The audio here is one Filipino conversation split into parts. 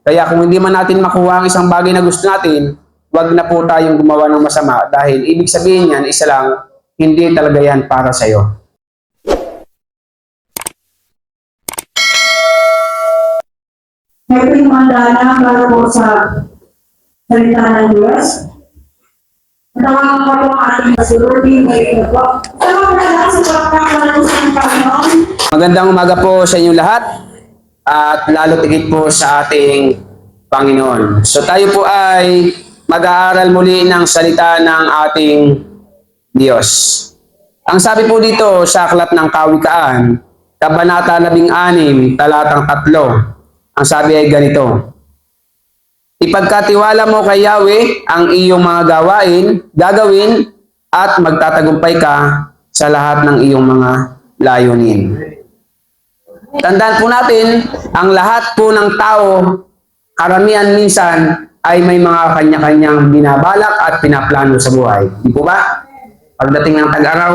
Kaya kung hindi man natin makuha ang isang bagay na gusto natin, wag na po tayong gumawa ng masama dahil ibig sabihin niyan, isa lang, hindi talaga yan para sa'yo. Ito yung mandala para po sa salita ng Diyos. Natawagan ko po ang ating pasulubing ngayon po. Salamat sa pagkakaroon sa Panginoon. Magandang umaga po sa inyong lahat at lalo tigit po sa ating Panginoon. So tayo po ay mag-aaral muli ng salita ng ating Diyos. Ang sabi po dito sa Aklat ng Kawikaan, Kabanata 16, talatang 3, ang sabi ay ganito: Ipagkatiwala mo kay Yahweh ang iyong mga gagawin at magtatagumpay ka sa lahat ng iyong mga layunin. Tandaan po natin, ang lahat po ng tao, karamihan minsan ay may mga kanya-kanyang binabalak at pinaplano sa buhay. Di po ba? Pagdating ng tag-araw,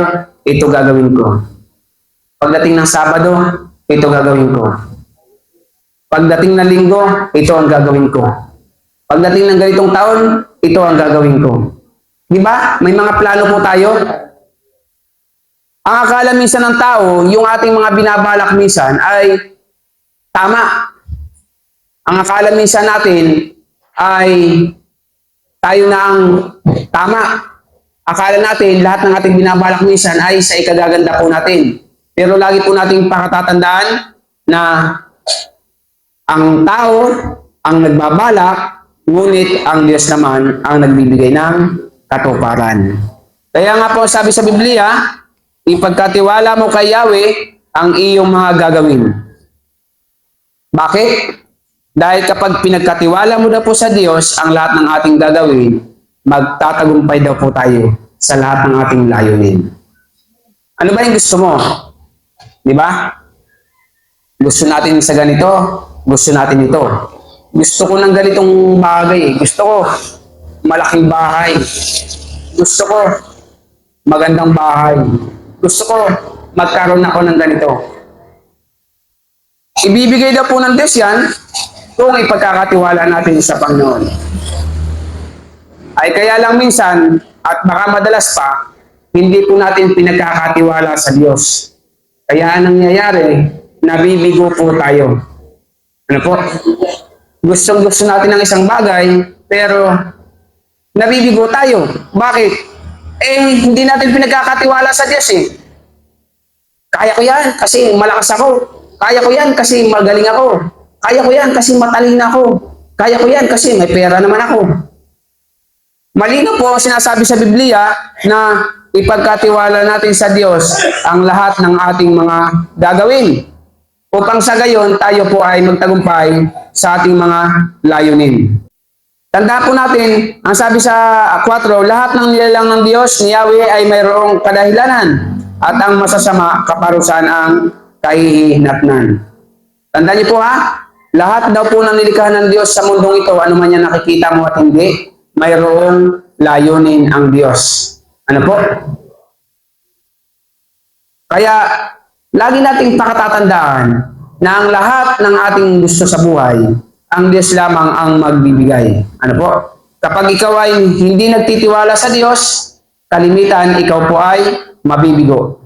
ito gagawin ko. Pagdating ng Sabado, ito gagawin ko. Pagdating ng Linggo, ito ang gagawin ko. Pagdating ng ganitong taon, ito ang gagawin ko. Di ba? May mga plano po tayo. Ang akala minsan ng tao, yung ating mga binabalak minsan ay tama. Ang akala minsan natin ay tayo na ang tama. Akala natin lahat ng ating binabalak minsan ay sa ikagaganda po natin. Pero lagi po nating pakatatandaan na ang tao ang nagbabalak, ngunit ang Diyos naman ang nagbibigay ng katuparan. Kaya nga po sabi sa Biblia, ipagkatiwala mo kay Yahweh ang iyong mga gagawin. Bakit? Dahil kapag pinagkatiwala mo na po sa Diyos ang lahat ng ating gagawin, magtatagumpay daw po tayo sa lahat ng ating layunin. Ano ba yung gusto mo? Di ba? Gusto natin sa ganito, gusto natin ito. Gusto ko ng ganitong bagay. Gusto ko malaking bahay. Gusto ko magandang bahay. Gusto ko magkaroon ako ng ganito. Ibibigay daw po ng Diyos yan kung ipagkakatiwala natin sa Panginoon. Ay kaya lang minsan, at baka madalas pa, hindi po natin pinagkakatiwala sa Diyos. Kaya anong nangyayari, nabibigo po tayo. Ano po? Gustong-gusto natin ng isang bagay, pero nabibigo tayo. Bakit? Hindi natin pinagkakatiwala sa Diyos eh. Kaya ko yan kasi malakas ako. Kaya ko yan kasi magaling ako. Kaya ko yan kasi matalino ako. Kaya ko yan kasi may pera naman ako. Malino po sinasabi sa Biblia na ipagkatiwala natin sa Diyos ang lahat ng ating mga gagawin. Upang sa gayon, tayo po ay magtagumpay sa ating mga layunin. Tandaan po natin, ang sabi sa 4, lahat ng nilalang ng Diyos ni Yahweh ay mayroong kadahilanan at ang masasama kaparusahan ang kahihinatnan. Tandaan niyo po ha, lahat daw po ng nilikha ng Diyos sa mundong ito, ano man yan nakikita mo at hindi, mayroong layunin ang Diyos. Ano po? Kaya, lagi nating pakatatandaan na ang lahat ng ating gusto sa buhay, ang Diyos lamang ang magbibigay. Ano po? Kapag ikaw ay hindi nagtitiwala sa Diyos, kalimitan ikaw po ay mabibigo.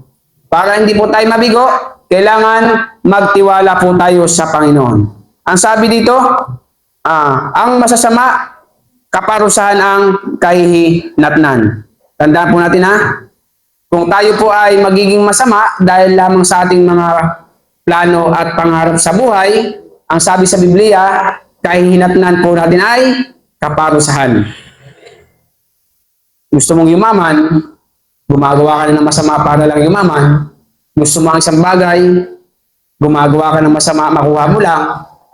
Para hindi po tayo mabigo, kailangan magtiwala po tayo sa Panginoon. Ang sabi dito, ang masasama, kaparusahan ang kahihinatnan. Tandaan po natin ha, kung tayo po ay magiging masama dahil lamang sa ating mga plano at pangarap sa buhay, ang sabi sa Biblia, kahihinatnan po natin ay kaparusahan. Gusto mong yumaman, gumagawa ka na ng masama para lang yumaman. Gusto mo ang isang bagay, gumagawa ka ng masama, makuha mo lang,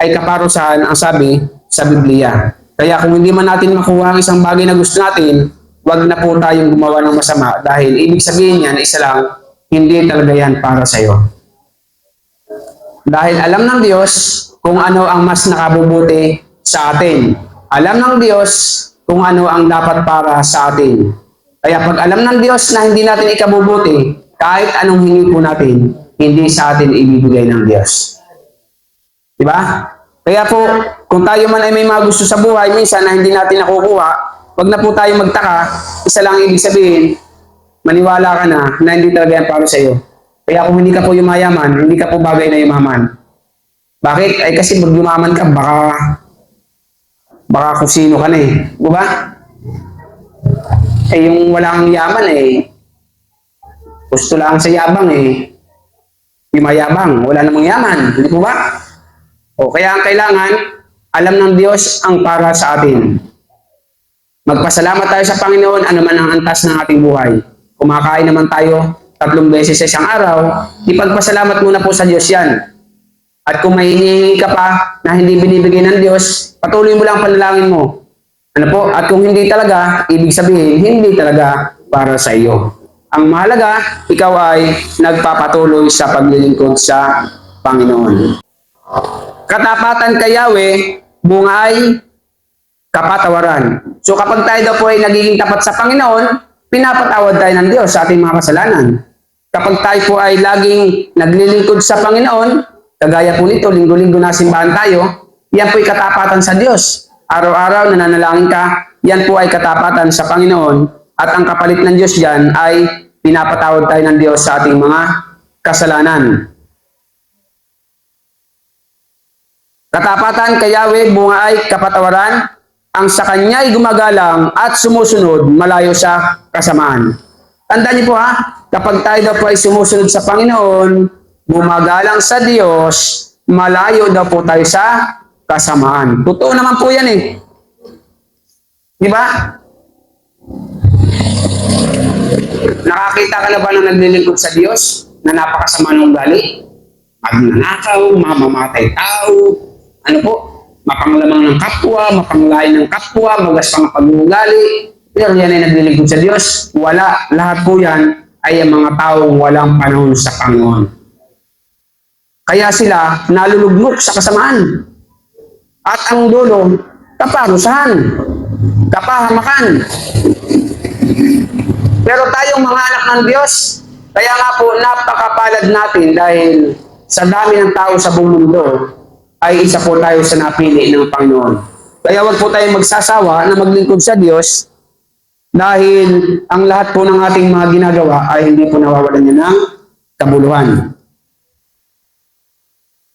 ay kaparusahan ang sabi sa Biblia. Kaya kung hindi man natin makuha ang isang bagay na gusto natin, wag na po tayong gumawa ng masama dahil ibig sabihin niyan, isa lang, hindi talaga yan para sa'yo. Dahil alam ng Diyos kung ano ang mas nakabubuti sa atin. Alam ng Diyos kung ano ang dapat para sa atin. Kaya pag alam ng Diyos na hindi natin ikabubuti, kahit anong hingi po natin, hindi sa atin ibibigay ng Diyos. Diba? Kaya po, Kung tayo man ay may mga gusto sa buhay, minsan na hindi natin nakukuha, wag na po tayo magtaka. Isa lang ibig sabihin, maniwala ka na hindi talaga yan para sa iyo. Kaya kung hindi ka po yumayaman, hindi ka po bagay na yumaman. Bakit? Ay kasi pag yumaman ka, baka kung sino ka na eh. Diba? Eh yung wala kang yaman eh, gusto lang sa yabang eh, yumayabang, wala namang yaman. Hindi po ba? O kaya ang kailangan, alam ng Diyos ang para sa atin. Magpasalamat tayo sa Panginoon, ano man ang antas ng ating buhay. Kumakain naman tayo 3 beses sa isang araw, ipagpasalamat muna po sa Diyos yan. At kung may hinihingi ka pa na hindi binibigay ng Diyos, patuloy mo lang panalangin mo. Ano po? At kung hindi talaga, ibig sabihin, hindi talaga para sa iyo. Ang mahalaga, ikaw ay nagpapatuloy sa paglilingkod sa Panginoon. Katapatan kay Yahweh, bunga ay kapatawaran. So kapag tayo daw po ay nagiging tapat sa Panginoon, pinapatawad tayo ng Diyos sa ating mga kasalanan. Kapag tayo po ay laging naglilingkod sa Panginoon, kagaya po nito, linggo-linggo na simbahan tayo, yan po ay katapatan sa Diyos. Araw-araw nananalangin ka, yan po ay katapatan sa Panginoon. At ang kapalit ng Diyos dyan ay pinapatawad tayo ng Diyos sa ating mga kasalanan. Katapatan kay Yahweh, bunga ay kapatawaran, ang sa Kanya ay gumagalang at sumusunod malayo sa kasamaan. Tandaan niyo po ha, kapag tayo daw po ay sumusunod sa Panginoon, gumagalang sa Diyos, malayo daw po tayo sa kasamaan. Totoo naman po yan eh. Di ba? Nakakita ka na ba ng naglilingkod sa Diyos na napakasama ng ugali? Magnanakaw, mamamatay tao, ano po, mapanglamang ng kapwa, mapanglain ng kapwa, magaspang pag-uugali. Pero yan ay naglilingkod sa Diyos. Wala. Lahat po yan ay ang mga taong walang panahon sa Panginoon. Kaya sila nalulugmok sa kasamaan. At ang dulo, kaparusahan, kapahamakan. Pero tayong mga anak ng Diyos, kaya nga po napakapalad natin dahil sa dami ng tao sa buong mundo, ay isa po tayo sa napili ng Panginoon. Kaya wag po tayong magsasawa na maglingkod sa Diyos dahil ang lahat po ng ating mga ginagawa ay hindi po nawawalan niya ng kabuluhan.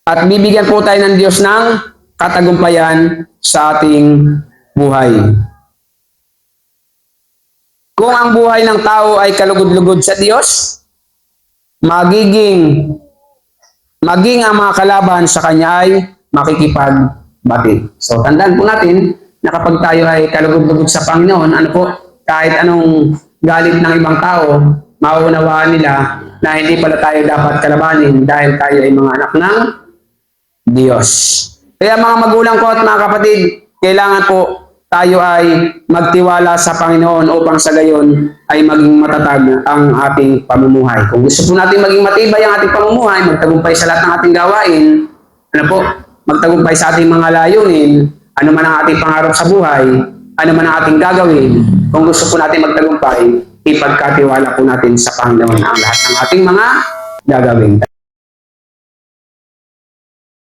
At bibigyan po tayo ng Diyos ng katagumpayan sa ating buhay. Kung ang buhay ng tao ay kalugod-lugod sa Diyos, maging ang mga kalaban sa Kanya ay makikipagbati. So, tandaan po natin na kapag tayo ay kalugod-lugod sa Panginoon, ano po, kahit anong galit ng ibang tao, maunawaan nila na hindi pala tayo dapat kalabanin dahil tayo ay mga anak ng Diyos. Kaya mga magulang ko at mga kapatid, kailangan po tayo ay magtiwala sa Panginoon upang sa gayon ay maging matatag ang ating pamumuhay. Kung gusto po natin maging matibay ang ating pamumuhay, magtagumpay sa lahat ng ating gawain, ano po, magtagumpay sa ating mga layunin, ano man ang ating pangarap sa buhay, ano man ang ating gagawin, kung gusto po natin magtagumpay, ipagkatiwala po natin sa Panginoon ang lahat ng ating mga gagawin.